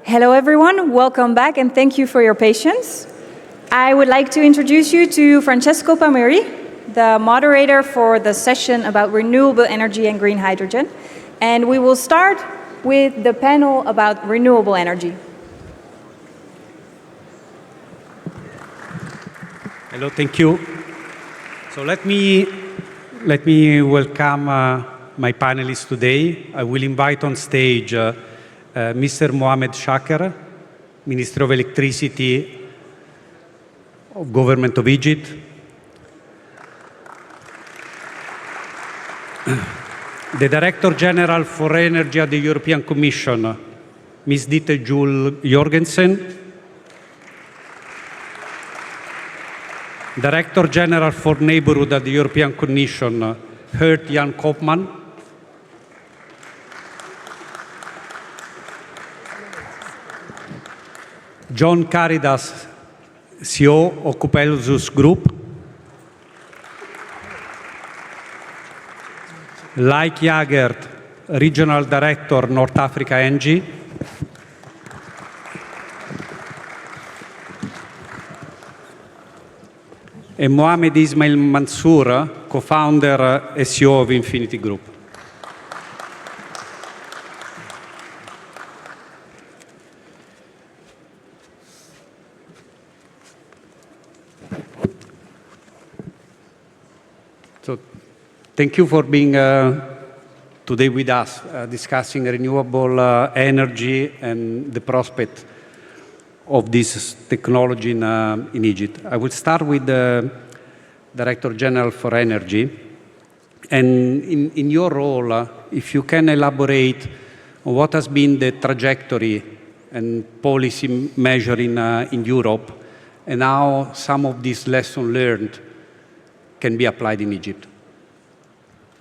Hello everyone, welcome back and thank you for your patience. I would like to introduce you to Francesco Palmieri, the moderator for the session about renewable energy and green hydrogen. And we will start with the panel about renewable energy. Hello, thank you. So let me welcome my panelists today. I will invite on stage Mr. Mohamed Shaker, Minister of Electricity of Government of Egypt. The Director General for Energy at the European Commission, Ms. Ditte Juul Jørgensen. Director General for Neighbourhood at the European Commission, Gert Koopman. John Karydas, CEO of Copelouzos Group. Loïc Jaegert, Regional Director, North Africa Engie. And Mohamed Ismail Mansour, co-founder and CEO of Infinity Group. So, thank you for being today with us, discussing renewable energy and the prospect of this technology in Egypt. I will start with the Director General for Energy. And in your role, if you can elaborate on what has been the trajectory and policy measure in Europe, and how some of these lessons learned can be applied in Egypt.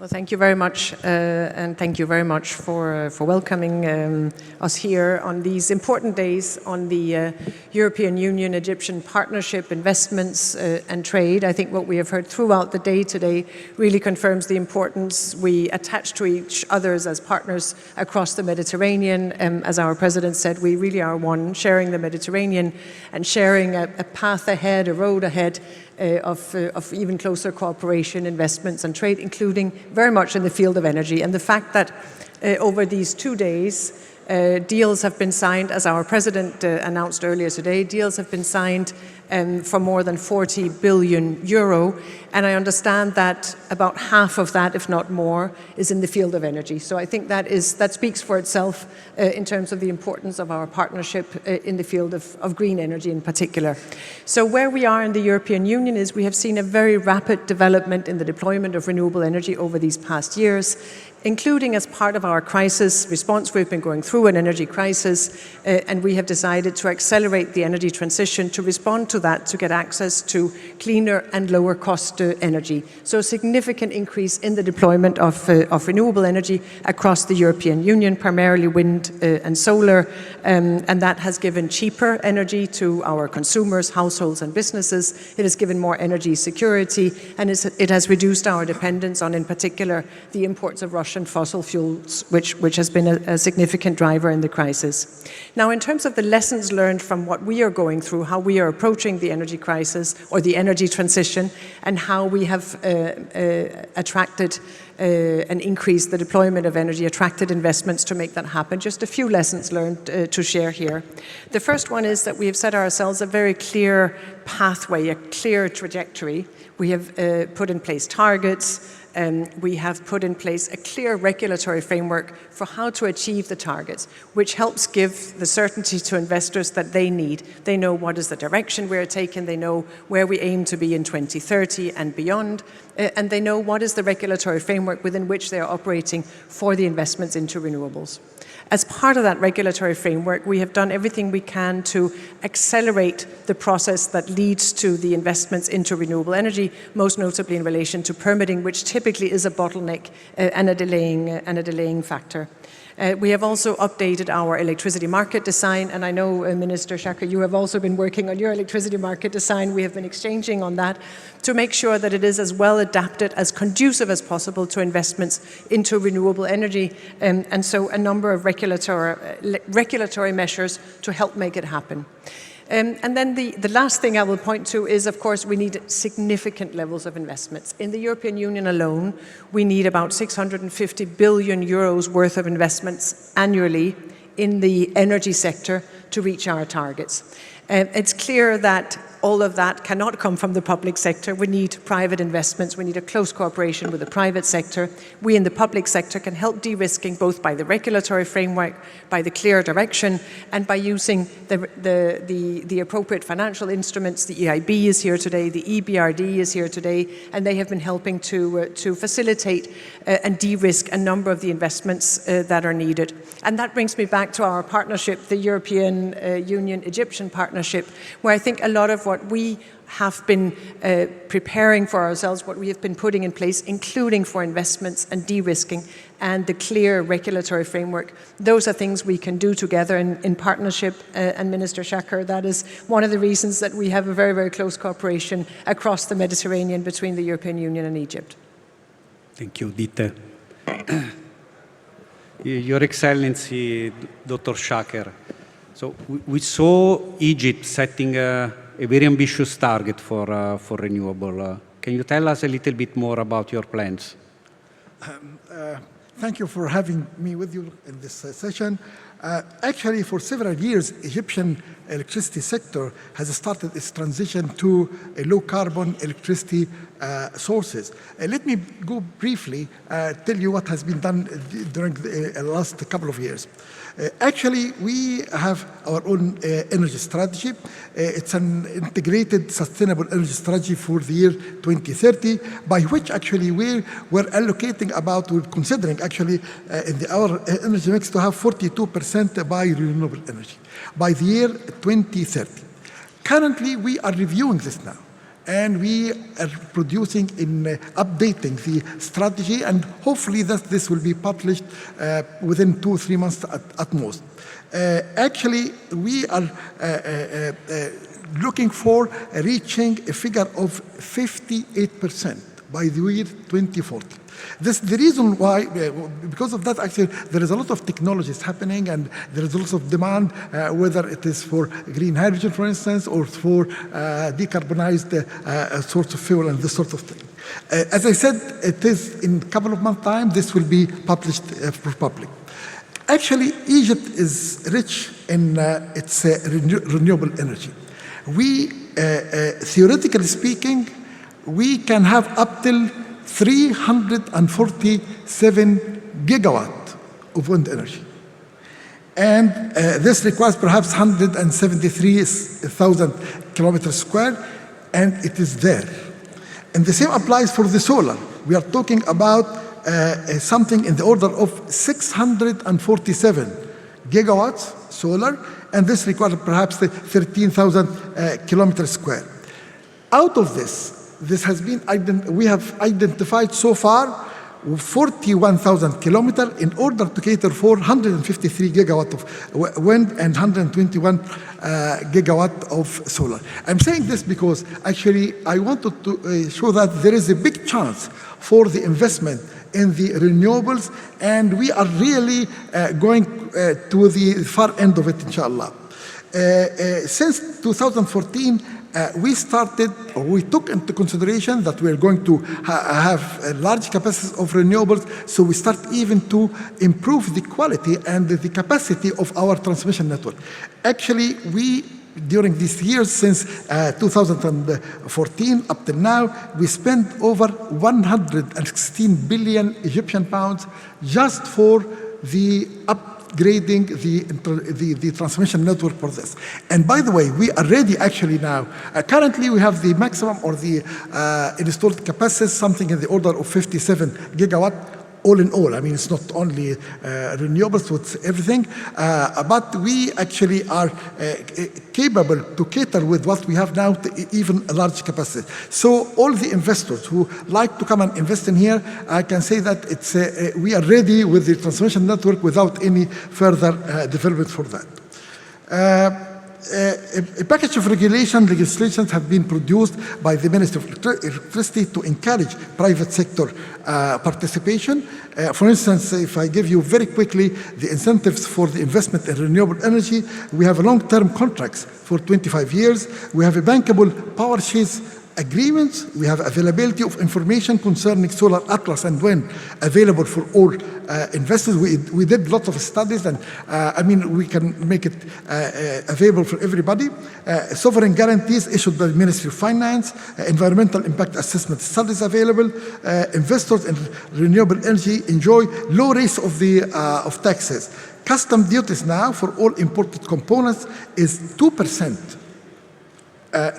Well, thank you very much, and thank you very much for welcoming us here on these important days on the European Union-Egyptian partnership, investments and trade. I think what we have heard throughout the day today really confirms the importance we attach to each other as partners across the Mediterranean. As our President said, we really are one, sharing the Mediterranean and sharing a path ahead, a road ahead of even closer cooperation, investments and trade, including very much in the field of energy. And the fact that over these 2 days, deals have been signed, as our President announced earlier today, deals have been signed for more than 40 billion euro. And I understand that about half of that, if not more, is in the field of energy. So I think that speaks for itself in terms of the importance of our partnership in the field of green energy in particular. So where we are in the European Union is we have seen a very rapid development in the deployment of renewable energy over these past years, including as part of our crisis response. We've been going through an energy crisis, and we have decided to accelerate the energy transition to respond to that, to get access to cleaner and lower cost energy. So a significant increase in the deployment of renewable energy across the European Union, primarily wind and solar, and that has given cheaper energy to our consumers, households and businesses. It has given more energy security, and it has reduced our dependence on, in particular, the imports of Russian fossil fuels, which has been a significant driver in the crisis. Now, in terms of the lessons learned from what we are going through, how we are approaching the energy crisis or the energy transition, and how we have attracted and increased the deployment of energy, attracted investments to make that happen. Just a few lessons learned to share here. The first one is that we have set ourselves a very clear pathway, a clear trajectory. We have put in place targets, and we have put in place a clear regulatory framework for how to achieve the targets, which helps give the certainty to investors that they need. They know what is the direction we're taking, they know where we aim to be in 2030 and beyond, and they know what is the regulatory framework within which they are operating for the investments into renewables. As part of that regulatory framework, we have done everything we can to accelerate the process that leads to the investments into renewable energy, most notably in relation to permitting, which typically is a bottleneck and a delaying factor. We have also updated our electricity market design, and I know, Minister Jaegert, you have also been working on your electricity market design. We have been exchanging on that to make sure that it is as well adapted, as conducive as possible to investments into renewable energy, and so a number of regulatory measures to help make it happen. And then the last thing I will point to is, of course, we need significant levels of investments. In the European Union alone, we need about 650 billion euros worth of investments annually in the energy sector to reach our targets. It's clear that all of that cannot come from the public sector. We need private investments. We need a close cooperation with the private sector. We in the public sector can help de-risking both by the regulatory framework, by the clear direction, and by using the appropriate financial instruments. The EIB is here today, the EBRD is here today, and they have been helping to facilitate and de-risk a number of the investments that are needed. And that brings me back to our partnership, the European Union-Egyptian partnership, where I think a lot of what we have been preparing for ourselves, what we have been putting in place, including for investments and de-risking and the clear regulatory framework, those are things we can do together in partnership. And Minister Jaegert, that is one of the reasons that we have a very, very close cooperation across the Mediterranean between the European Union and Egypt. Thank you, Ditte. Your Excellency, Dr. Jaegert. So we saw Egypt setting a very ambitious target for renewable. Can you tell us a little bit more about your plans? Thank you for having me with you in this session. Actually, for several years, Egyptian electricity sector has started its transition to low-carbon electricity sources. Let me go briefly tell you what has been done during the last couple of years. Actually, we have our own energy strategy. It's an integrated sustainable energy strategy for the year 2030, by which actually we're allocating about, we're considering actually in our energy mix to have 42% by renewable energy by the year 2030. Currently, we are reviewing this now, and we are producing in updating the strategy, and hopefully that this will be published within 2-3 months at most. Actually, we are looking for reaching a figure of 58% by the year 2040. This the reason why, because of that, actually, there is a lot of technologies happening, and there is also demand, whether it is for green hydrogen, for instance, or for decarbonized sorts of fuel and this sort of thing. As I said, it is in a couple of months' time, this will be published for public. Actually, Egypt is rich in its renewable energy. We, theoretically speaking, we can have up till 347 gigawatt of wind energy. And this requires perhaps 173,000 kilometers square, and it is there. And the same applies for the solar. We are talking about something in the order of 647 gigawatts solar, and this requires perhaps 13,000 kilometers square. Out of this has been, we have identified so far 41,000 kilometers in order to cater for 153 gigawatt of wind and 121 gigawatt of solar. I'm saying this because actually I wanted to show that there is a big chance for the investment in the renewables, and we are really going to the far end of it, inshallah. Since 2014, we took into consideration that we're going to have a large capacity of renewables, so we start even to improve the quality and the capacity of our transmission network. Actually, during these years, since 2014 up till now, we spent over 116 billion Egyptian pounds just for the upgrading the transmission network for this. And by the way, we are ready actually now. Currently, we have the maximum or the installed capacity, something in the order of 57 gigawatt. all in all. I mean, it's not only renewables, it's everything, but we actually are capable to cater with what we have now to even a large capacity. So all the investors who like to come and invest in here, I can say that it's we are ready with the transmission network without any further development for that. A package of legislations have been produced by the Ministry of Electricity to encourage private sector participation. For instance, if I give you very quickly the incentives for the investment in renewable energy, we have long-term contracts for 25 years. We have a bankable power shares agreements. We have availability of information concerning solar atlas and wind available for all investors. We did lots of studies, and I mean, we can make it available for everybody. Sovereign guarantees issued by the Ministry of Finance, environmental impact assessment studies available. Investors in renewable energy enjoy low rates of taxes. Custom duties now for all imported components is 2%.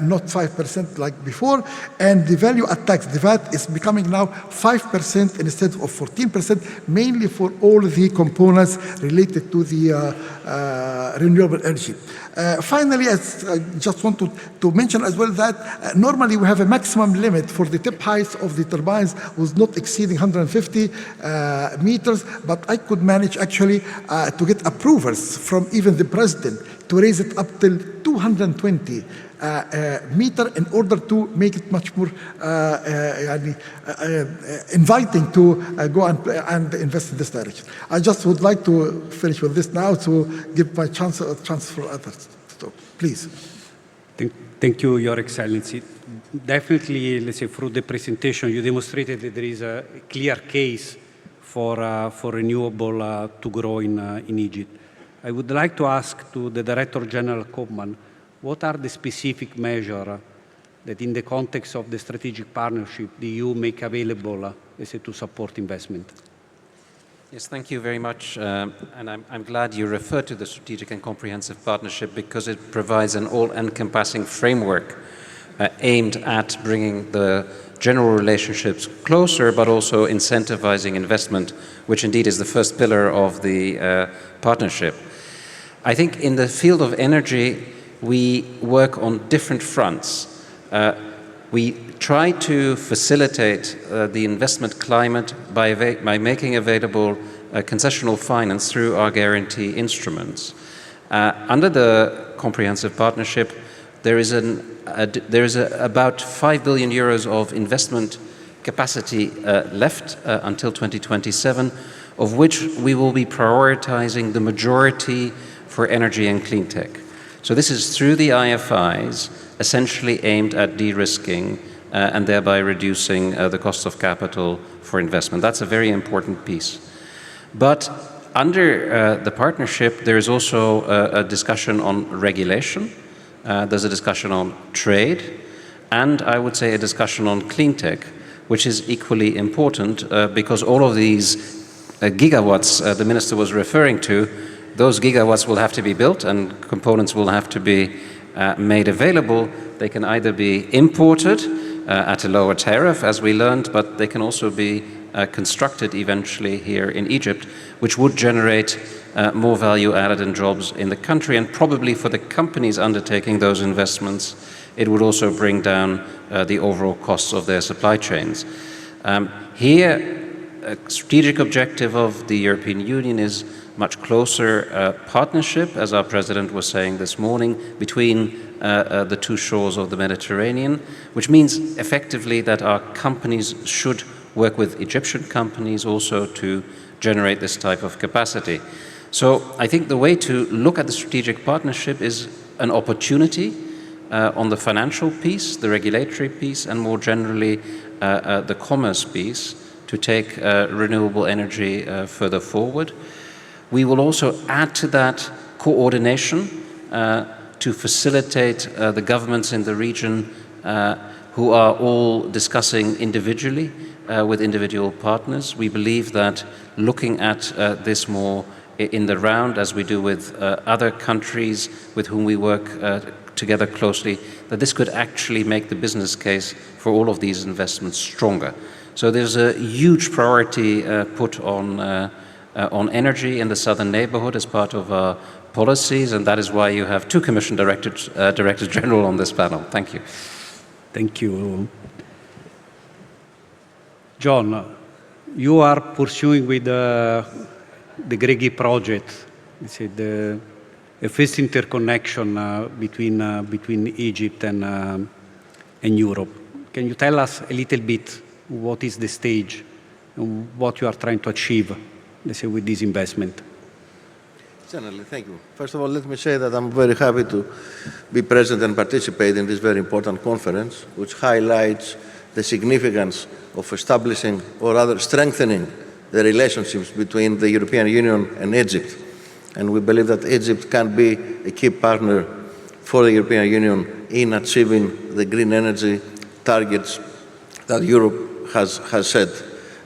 Not 5% like before, and the value at tax, the VAT, is becoming now 5% instead of 14%, mainly for all the components related to the renewable energy. Finally, I just want to mention as well that normally we have a maximum limit for the tip height of the turbines was not exceeding 150 meters, but I could manage actually to get approvals from even the president to raise it up till 220 meter in order to make it much more inviting to go and invest in this direction. I just would like to finish with this now to give my chance for others. So please. Thank you, Your Excellency. Definitely, let's say, through the presentation, you demonstrated that there is a clear case for renewable to grow in Egypt. I would like to ask to the Director General Koopman, what are the specific measures that in the context of the strategic partnership the EU make available to support investment? Yes, thank you very much. And I'm glad you referred to the strategic and comprehensive partnership because it provides an all-encompassing framework aimed at bringing the general relationships closer, but also incentivizing investment, which indeed is the first pillar of the partnership. I think in the field of energy, we work on different fronts. We try to facilitate the investment climate by making available concessional finance through our guarantee instruments. Under the comprehensive partnership, there is about 5 billion euros of investment capacity left until 2027, of which we will be prioritizing the majority for energy and clean tech. So this is through the IFIs, essentially aimed at de-risking and thereby reducing the cost of capital for investment. That's a very important piece. But under the partnership, there is also a discussion on regulation. There's a discussion on trade, and I would say a discussion on clean tech, which is equally important because all of these gigawatts the minister was referring to, those gigawatts will have to be built and components will have to be made available. They can either be imported at a lower tariff, as we learned, but they can also be constructed eventually here in Egypt, which would generate more value added and jobs in the country. And probably for the companies undertaking those investments, it would also bring down the overall costs of their supply chains. Here, a strategic objective of the European Union is much closer partnership, as our president was saying this morning, between the two shores of the Mediterranean, which means effectively that our companies should work with Egyptian companies also to generate this type of capacity. So I think the way to look at the strategic partnership is an opportunity on the financial piece, the regulatory piece, and more generally the commerce piece to take renewable energy further forward. We will also add to that coordination to facilitate the governments in the region who are all discussing individually with individual partners. We believe that looking at this more in the round, as we do with other countries with whom we work together closely, that this could actually make the business case for all of these investments stronger. So there's a huge priority put on energy in the southern neighborhood as part of our policies, and that is why you have two Commission Directors General on this panel. Thank you. Thank you. John, you are pursuing with the GREGY project, a first interconnection between Egypt and Europe. Can you tell us a little bit what is the stage and what you are trying to achieve, let's say, with this investment? Generally, thank you. First of all, let me say that I'm very happy to be present and participate in this very important conference, which highlights the significance of establishing, or rather strengthening, the relationships between the European Union and Egypt. And we believe that Egypt can be a key partner for the European Union in achieving the green energy targets that Europe has set.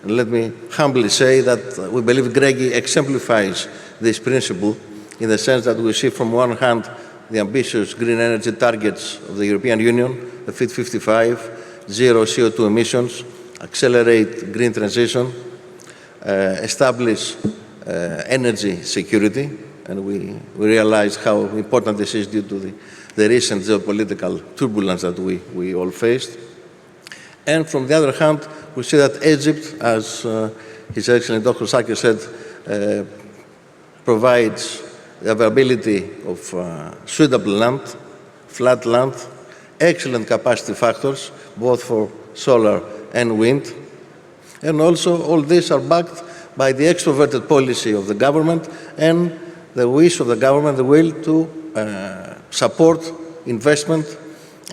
And let me humbly say that we believe GREGY exemplifies this principle in the sense that we see from one hand the ambitious green energy targets of the European Union, the Fit 55, zero CO2 emissions, accelerate green transition, establish energy security, and we realize how important this is due to the recent geopolitical turbulence that we all faced. And from the other hand, we see that Egypt, as His Excellency Dr. Saki said, provides the availability of suitable land, flat land, excellent capacity factors, both for solar and wind. And also, all these are backed by the extroverted policy of the government and the wish of the government, the will to support investment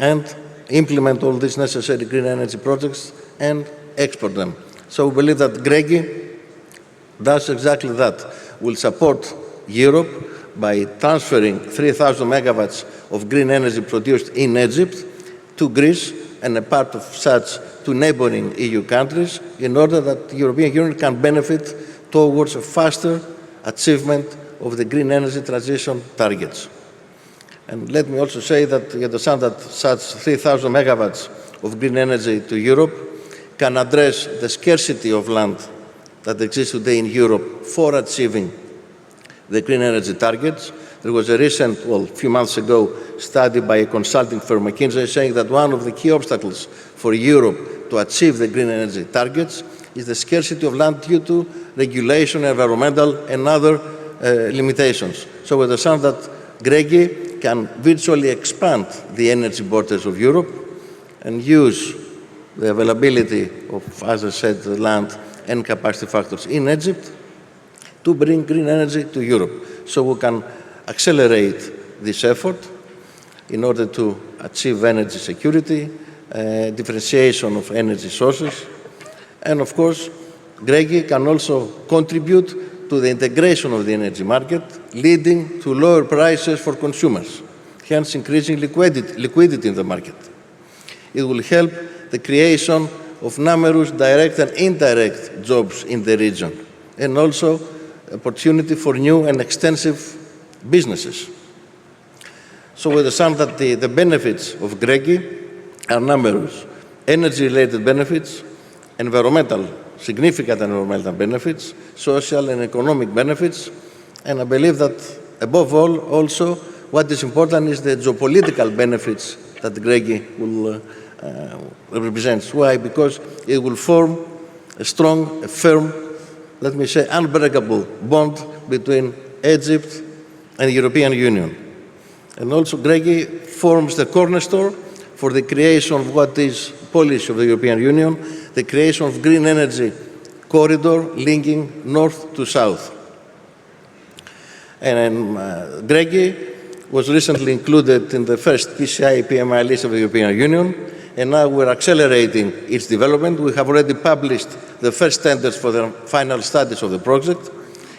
and implement all these necessary green energy projects and export them. So we believe that GREGY does exactly that. Will support Europe by transferring 3,000 megawatts of green energy produced in Egypt to Greece and a part of such to neighboring EU countries in order that the European Union can benefit towards a faster achievement of the green energy transition targets. And let me also say that you understand that such 3,000 megawatts of green energy to Europe can address the scarcity of land that exists today in Europe for achieving the green energy targets. There was a recent, a few months ago, study by a consulting firm, McKinsey, saying that one of the key obstacles for Europe to achieve the green energy targets is the scarcity of land due to regulation, environmental, and other limitations. So we understand that GREGY can virtually expand the energy borders of Europe and use the availability of, as I said, the land and capacity factors in Egypt to bring green energy to Europe. So we can accelerate this effort in order to achieve energy security, differentiation of energy sources, and of course, GREGY can also contribute to the integration of the energy market, leading to lower prices for consumers, hence increasing liquidity in the market. It will help the creation of numerous direct and indirect jobs in the region, and also opportunity for new and extensive businesses. So we understand that the benefits of GREGY are numerous: energy-related benefits, significant environmental benefits, social and economic benefits, and I believe that above all, also, what is important is the geopolitical benefits that GREGY will represent. Why? Because it will form a strong, a firm, let me say, unbreakable bond between Egypt and the European Union. And also GREGY forms the cornerstone for the creation of what is policy of the European Union, the creation of green energy corridor linking north to south. And GREGY was recently included in the first PCI PMI list of the European Union, and now we're accelerating its development. We have already published the first tenders for the final studies of the project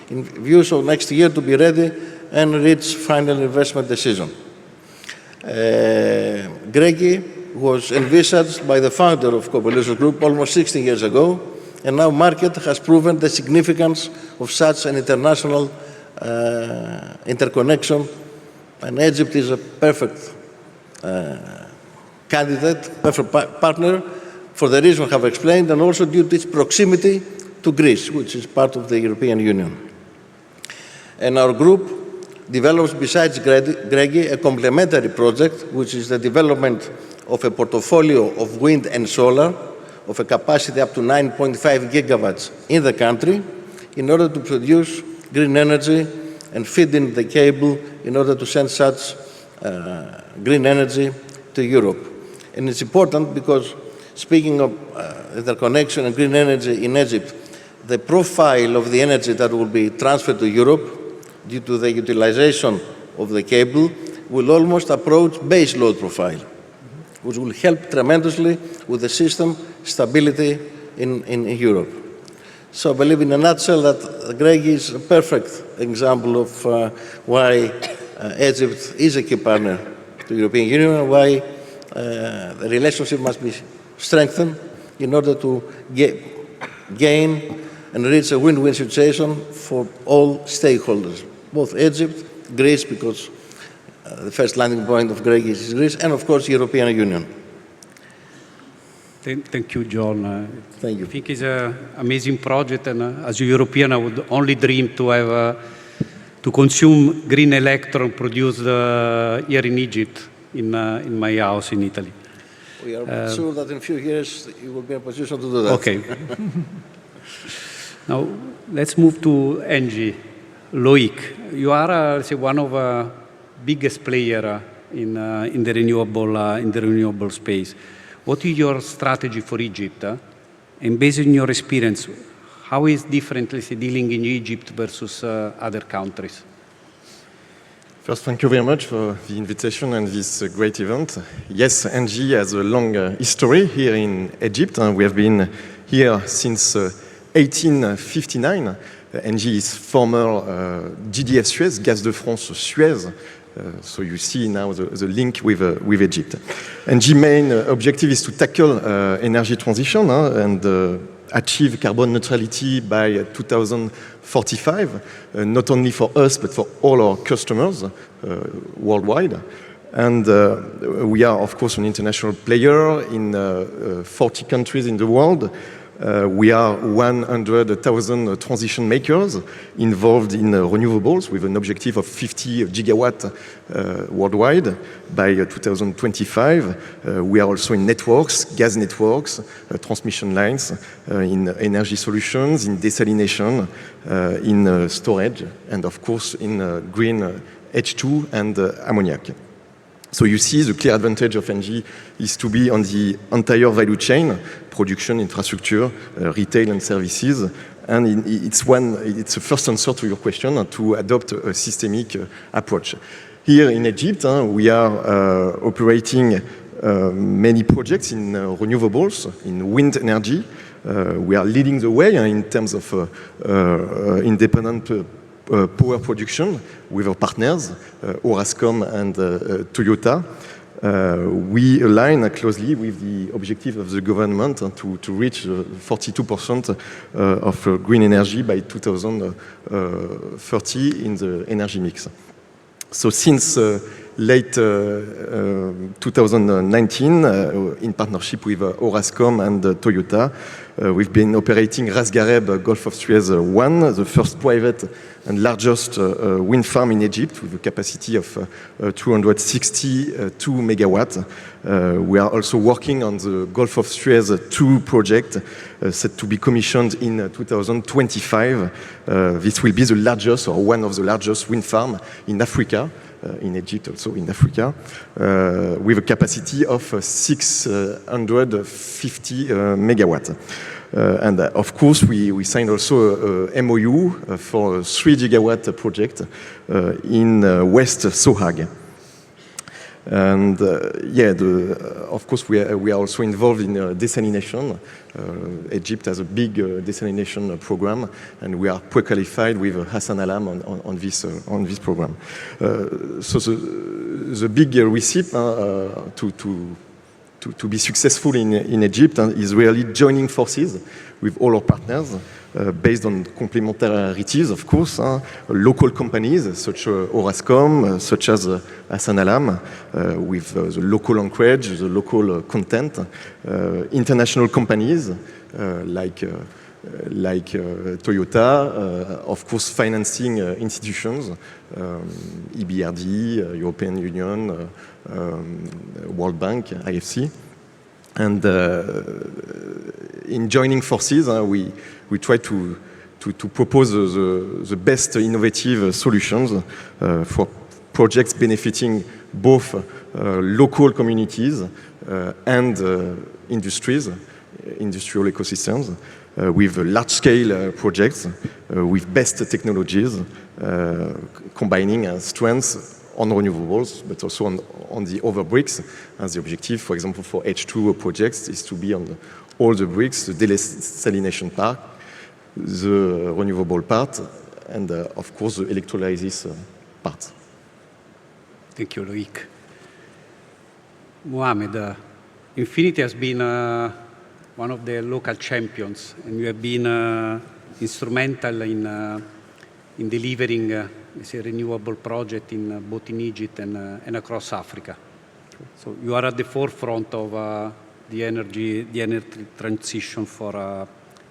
in view of next year to be ready and reach final investment decision. GREGY was envisaged by the founder of Copelouzos Group almost 16 years ago, and now market has proven the significance of such an international interconnection, and Egypt is a perfect candidate, perfect partner for the reason I have explained, and also due to its proximity to Greece, which is part of the European Union. And our group develops, besides GREGY, a complementary project, which is the development of a portfolio of wind and solar of a capacity up to 9.5 gigawatts in the country in order to produce green energy and feed in the cable in order to send such green energy to Europe. And it's important because, speaking of interconnection and green energy in Egypt, the profile of the energy that will be transferred to Europe due to the utilization of the cable will almost approach base load profile, which will help tremendously with the system stability in Europe. So I believe in a nutshell that GREGY is a perfect example of why Egypt is a key partner to the European Union and why the relationship must be strengthened in order to gain and reach a win-win situation for all stakeholders, both Egypt, Greece, because the first landing point of GREGY is Greece, and of course, the European Union. Thank you, John. Thank you. I think it's an amazing project, and as a European, I would only dream to have to consume green electron produced here in Egypt, in my house in Italy. We are sure that in a few years you will be in a position to do that. Okay. Now, let's move to Engie. Loïc, you are say, one of the biggest players in the renewable space. What is your strategy for Egypt? And based on your experience, how is differently dealing in Egypt versus other countries? First, thank you very much for the invitation and this great event. Yes, Engie has a long history here in Egypt. We have been here since 1859. Engie is former GDF Suez, Gaz de France Suez. So you see now the link with Egypt. Engie's main objective is to tackle energy transition and achieve carbon neutrality by 2045, not only for us, but for all our customers worldwide. And we are, of course, an international player in 40 countries in the world. We are 100,000 transition makers involved in renewables with an objective of 50 gigawatt worldwide by 2025. We are also in networks, gas networks, transmission lines, in energy solutions, in desalination, in storage, and of course in green H2 and ammoniac. So you see the clear advantage of Engie is to be on the entire value chain, production, infrastructure, retail and services. And it's a first answer to your question, to adopt a systemic approach. Here in Egypt, we are operating many projects in renewables, in wind energy. We are leading the way in terms of independent power production with our partners, Orascom and Toyota. We align closely with the objective of the government to reach 42% of green energy by 2030 in the energy mix. So since late 2019, in partnership with Orascom and Toyota, we've been operating Ras Ghareb Gulf of Suez 1, the first private and largest wind farm in Egypt with a capacity of 262 megawatts. We are also working on the Gulf of Suez 2 project set to be commissioned in 2025. This will be the largest or one of the largest wind farms in Africa. In Egypt, also in Africa, with a capacity of 650 megawatts. And of course, we signed also a MOU for a 3 gigawatt project in West Sohag. And of course, we are also involved in desalination. Egypt has a big desalination program, and we are pre-qualified with Hassan Alam on this program. So the big recipe to be successful in Egypt is really joining forces with all our partners. based on complementarities, of course, local companies such as Orascom, such as Hassan Alam, with the local anchorage, the local content, international companies like Toyota, of course, financing institutions, EBRD, European Union, World Bank, IFC. And in joining forces, we try to propose the best innovative solutions for projects benefiting both local communities and industries, industrial ecosystems, with large-scale projects, with best technologies, combining strengths on renewables, but also on the other bricks. And the objective, for example, for H2 projects is to be on all the bricks, the desalination part, the renewable part, and of course, the electrolysis part. Thank you, Loïc. Mohamed, Infinity has been one of the local champions, and you have been instrumental in delivering a renewable project both in Egypt and across Africa. So you are at the forefront of the energy transition for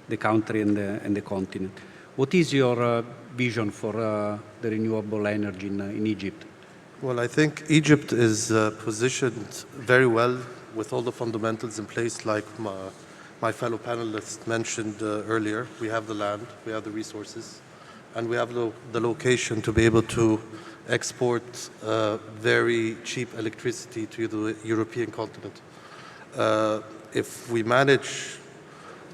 the country and the continent. What is your vision for the renewable energy in Egypt? Well, I think Egypt is positioned very well with all the fundamentals in place, like my fellow panelists mentioned earlier. We have the land, we have the resources, and we have the location to be able to export very cheap electricity to the European continent. If we manage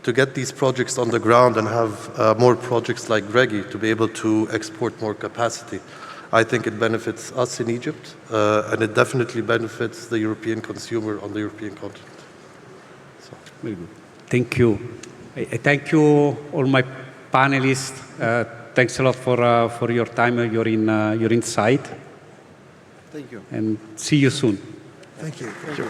to get these projects on the ground and have more projects like GREGY to be able to export more capacity, I think it benefits us in Egypt, and it definitely benefits the European consumer on the European continent. So. Very good. Thank you. I thank you, all my panelists. Thanks a lot for your time, your insight. Thank you. And see you soon. Thank you. Thank you.